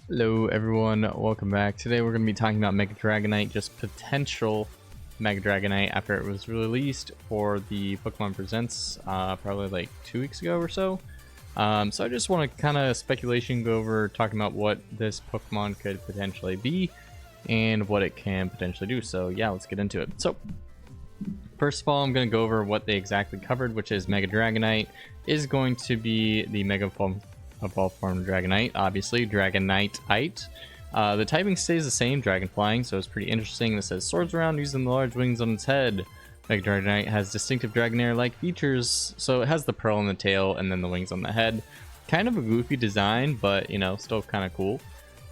Hello everyone, welcome back. Today we're going to be talking about Mega Dragonite, just potential Mega Dragonite after it was released for the Pokemon Presents probably like 2 weeks ago or so. So I just want to kind of speculation go over talking about what this Pokemon could potentially be and what it can potentially do. So yeah, let's get into it. So first of all, I'm going to go over what they exactly covered, which is Mega Dragonite is going to be the Mega Evolved form of Dragonite, obviously, DragonType. The typing stays the same, dragon flying, so it's pretty interesting. This says soars around using the large wings on its head. Mega Dragonite has distinctive Dragonair-like features, so it has the pearl on the tail and then the wings on the head. Kind of a goofy design, but you know, still kind of cool.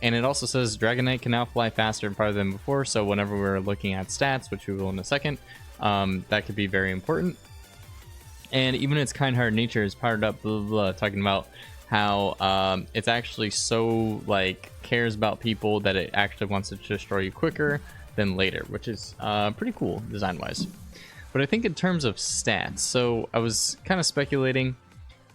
And it also says Dragonite can now fly faster and farther than before, so whenever we're looking at stats, which we will in a second, that could be very important. And even its kind-hearted nature is powered up, blah, blah, blah, talking about how it's actually so like cares about people that it actually wants to destroy you quicker than later, which is pretty cool design wise. But I think in terms of stats, so I was kind of speculating,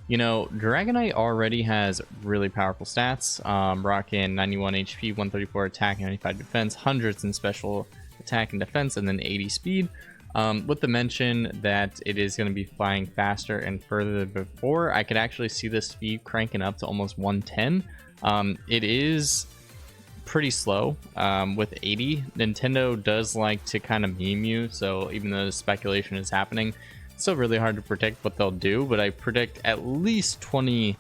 you know, Dragonite already has really powerful stats, rocking 91 HP, 134 attack, 95 defense, hundreds in special attack and defense, and then 80 speed. With the mention that it is going to be flying faster and further than before, I could actually see the speed cranking up to almost 110. It is pretty slow with 80. Nintendo does like to kind of meme you, so even though the speculation is happening, it's still really hard to predict what they'll do, but I predict at least 20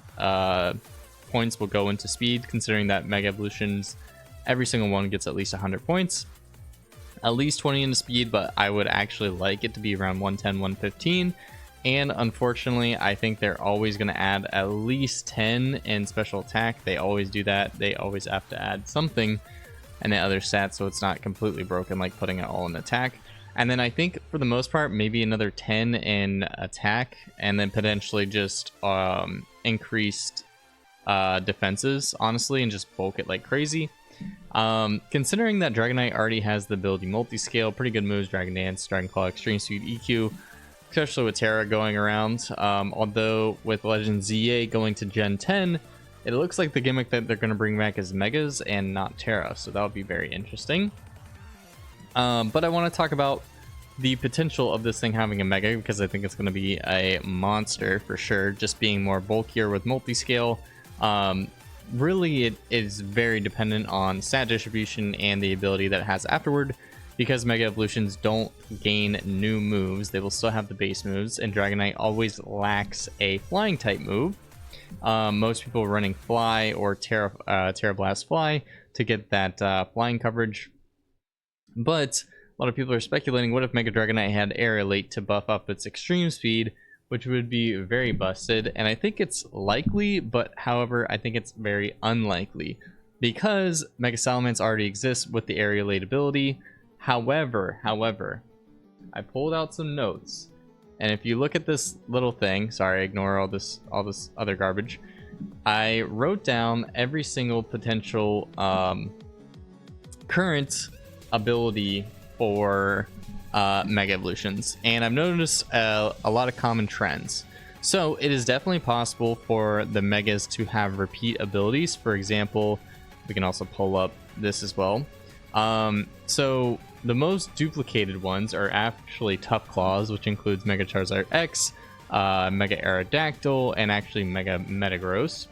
points will go into speed, considering that Mega Evolutions, every single one gets at least 100 points. At least 20 into speed, but I would actually like it to be around 110, 115. And unfortunately, I think they're always going to add at least 10 in special attack. They always do that. They always have to add something in the other stats, so it's not completely broken, like putting it all in attack. And then I think for the most part, maybe another 10 in attack, and then potentially just increased defenses, honestly, and just bulk it like crazy. Considering that Dragonite already has the ability multi-scale, pretty good moves, Dragon Dance, Dragon Claw, Extreme Speed, EQ, especially with Terra going around. Although with LegendaryZA going to Gen 10, it looks like the gimmick that they're going to bring back is Megas and not Terra, so that would be very interesting. But I want to talk about the potential of this thing having a Mega, because I think it's going to be a monster for sure, just being more bulkier with multi-scale. Really, it is very dependent on stat distribution and the ability that it has afterward, because Mega Evolutions don't gain new moves. They will still have the base moves, and Dragonite always lacks a flying type move. Most people running Fly or Terra Blast Fly to get that flying coverage. But a lot of people are speculating, what if Mega Dragonite had Aerialate to buff up its extreme speed, which would be very busted, and I think it's likely, but however, I think it's very unlikely, because Mega Salamence already exists with the Aerialate ability. However, I pulled out some notes, and if you look at this little thing, sorry, ignore all this other garbage, I wrote down every single potential current ability for Mega Evolutions, and I've noticed a lot of common trends. So it is definitely possible for the Megas to have repeat abilities. For example, we can also pull up this as well. So the most duplicated ones are actually Tough Claws, which includes Mega Charizard X, Mega Aerodactyl, and actually Mega Metagross.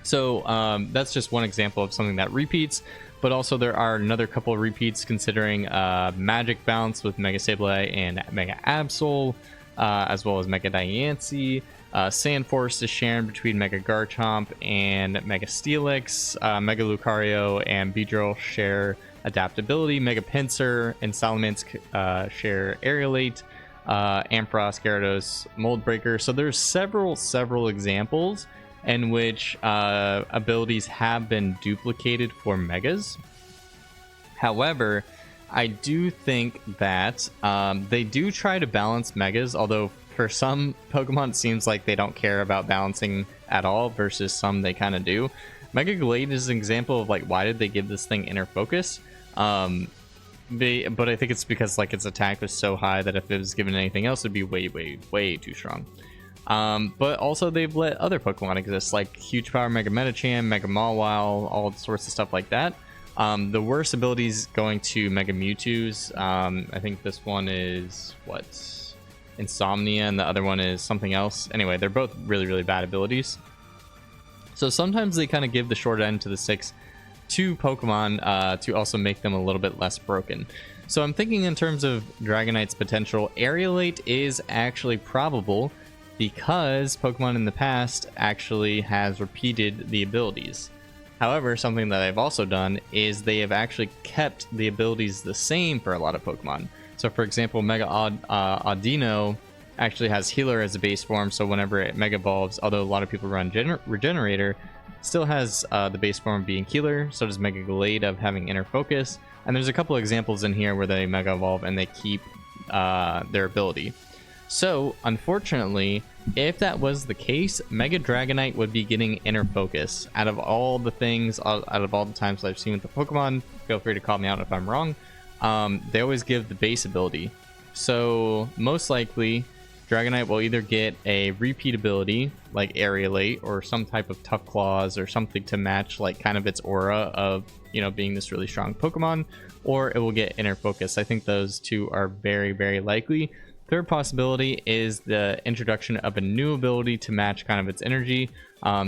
So that's just one example of something that repeats. But also there are another couple of repeats, considering Magic Bounce with Mega Sableye and Mega Absol, as well as Mega Diancie. Sand Force is shared between Mega Garchomp and Mega Steelix. Mega Lucario and Beedrill share adaptability. Mega Pinsir and Salamence share Aerialate. Ampharos, Gyarados, Mold Breaker. So there's several examples in which abilities have been duplicated for Megas. However, I do think that they do try to balance Megas, although for some Pokemon it seems like they don't care about balancing at all, versus some they kind of do. Mega Glade is an example of like, why did they give this thing Inner Focus? But I think it's because like its attack was so high that if it was given anything else, it'd be way too strong. But also they've let other Pokemon exist, like Huge Power Mega Medicham, Mega Mawile, all sorts of stuff like that. The worst abilities going to Mega Mewtwo's. I think this one is what, Insomnia, and the other one is something else. Anyway, they're both really, really bad abilities. So sometimes they kind of give the short end to the stick to Pokemon to also make them a little bit less broken. So I'm thinking in terms of Dragonite's potential, Aerialate is actually probable because Pokemon in the past actually has repeated the abilities. However, something that I've also done is they have actually kept the abilities the same for a lot of Pokemon. So for example, Mega Audino actually has Healer as a base form, so whenever it Mega Evolves, although a lot of people run Regenerator, still has the base form being Healer. So does Mega Glade of having Inner Focus. And there's a couple examples in here where they Mega Evolve and they keep their ability. So, unfortunately, if that was the case, Mega Dragonite would be getting Inner Focus. Out of all the things, out of all the times I've seen with the Pokemon, feel free to call me out if I'm wrong, they always give the base ability. So, most likely, Dragonite will either get a repeat ability, like Aerialate, or some type of Tough Claws, or something to match, like, kind of its aura of, you know, being this really strong Pokemon, or it will get Inner Focus. I think those two are very, very likely. Third possibility is the introduction of a new ability to match kind of its energy.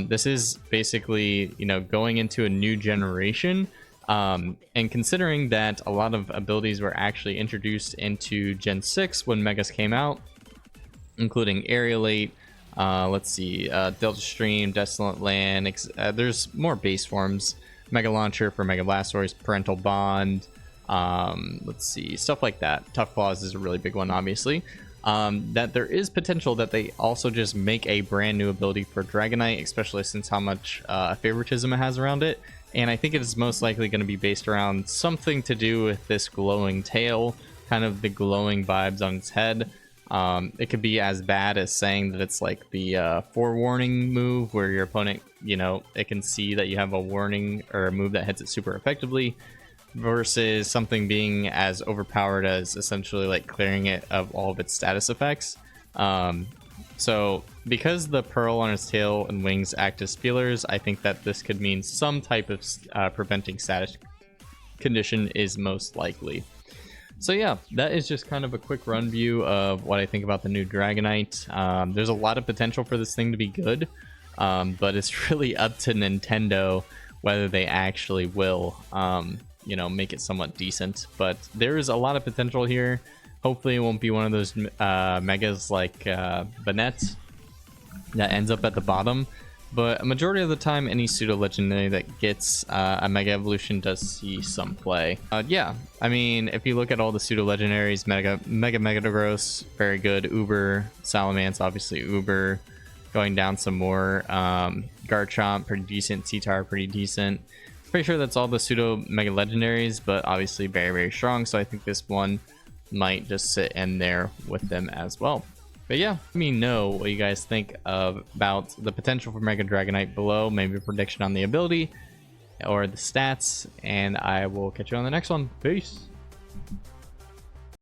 This is basically, you know, going into a new generation. And considering that a lot of abilities were actually introduced into Gen 6 when Megas came out, including Aerialate, let's see, Delta Stream, Desolate Land, there's more base forms. Mega Launcher for Mega Blastoise, Parental Bond, let's see, stuff like that. Tough Claws is a really big one, obviously. That there is potential that they also just make a brand new ability for Dragonite, especially since how much favoritism it has around it. And I think it is most likely going to be based around something to do with this glowing tail, kind of the glowing vibes on its head. It could be as bad as saying that it's like the forewarning move where your opponent, you know, it can see that you have a warning or a move that hits it super effectively, versus something being as overpowered as essentially like clearing it of all of its status effects. So because the pearl on its tail and wings act as feelers, I think that this could mean some type of preventing status condition is most likely. So yeah, that is just kind of a quick run view of what I think about the new Dragonite. There's a lot of potential for this thing to be good, but it's really up to Nintendo whether they actually will, you know, make it somewhat decent. But there is a lot of potential here. Hopefully it won't be one of those megas like Banette that ends up at the bottom. But a majority of the time, any pseudo-legendary that gets a Mega Evolution does see some play. Yeah, I mean, if you look at all the pseudo-legendaries, Mega Metagross, very good. Uber, Salamence, obviously Uber. Going down some more. Garchomp, pretty decent. T-Tar, pretty decent. Pretty sure that's all the pseudo-mega legendaries, but obviously very, very strong. So I think this one might just sit in there with them as well. But yeah, let me know what you guys think about the potential for Mega Dragonite below. Maybe a prediction on the ability or the stats. And I will catch you on the next one. Peace.